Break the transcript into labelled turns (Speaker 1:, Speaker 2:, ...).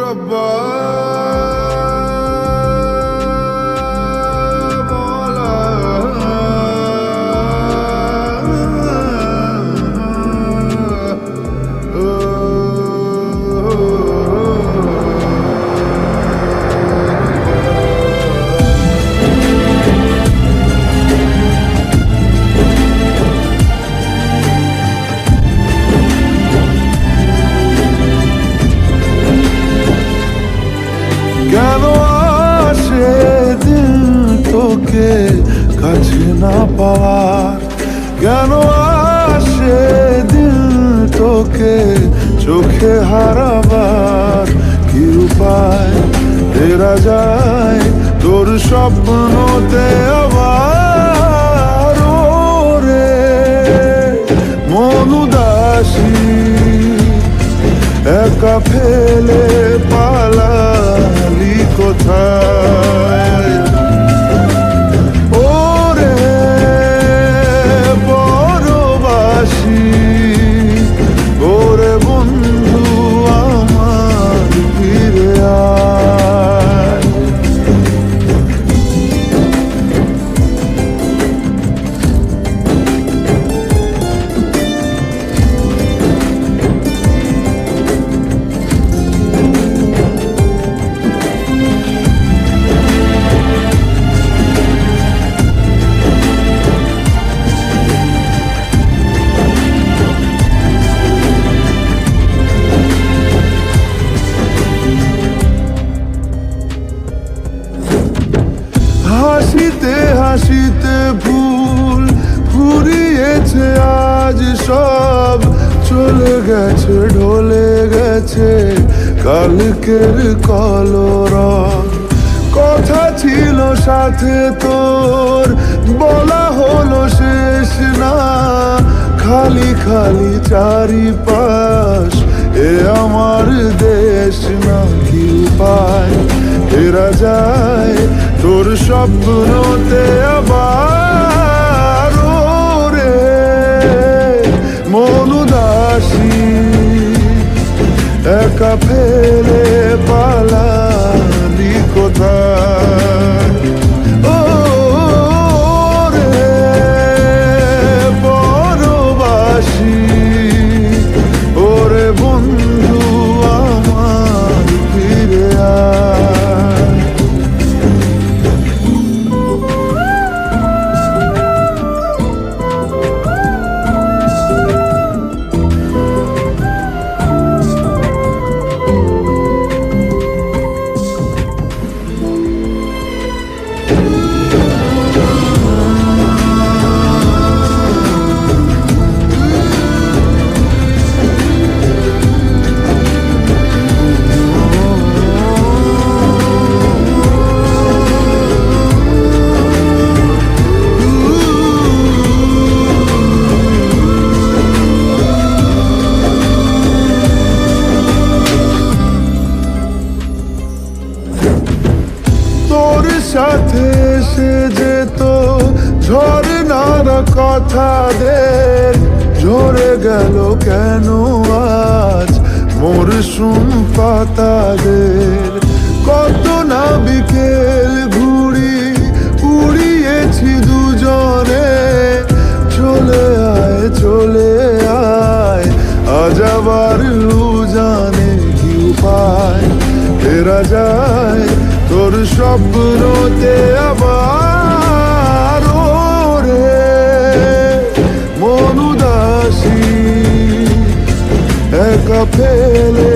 Speaker 1: रब्बा मौला কেন আসে দিন তোকে কাছে না পাওয়ার, কেন আসে দিন তোকে চোখে হারাবার, কি উপায় ফেরা যায় তোর স্বপ্নতে আবার, রে মন উদাসী একা ফেলে পালালি কোথায়, ওরে পরবাসী, ওরে বন্ধু আমার ফিরে আয়। হাসিতে হাসিতে ভুল ফুরিয়েছে আজ সব, চলে গেছে ঢলে গেছে কালকের কলরব, কথা ছিল সাথে তোর বলা হলো শেষ না, খালি খালি চারিপাশ এ আমার দেশ না, কি উপায় ফেরা যায় তোর স্বপ্নতে আবার, রে মন উদাসী একা ফেলে পালালি কোথায়, ও রে পরবাসী, ওরে বন্ধু আমার ফিরে আয়। তোর সাথে সে যেত ঝরনার কথা দের, ঝরে গেল কেন আজ মরশুম পাতাদের, কত না বিকেল ঘুড়ি উড়িয়েছি দুজনে, চলে আয় চলে আয় আজ আবার জানে, কি উপায় ফেরা যায় তোর স্বপ্নতে আবার, রে মন উদাসী একা ফেলে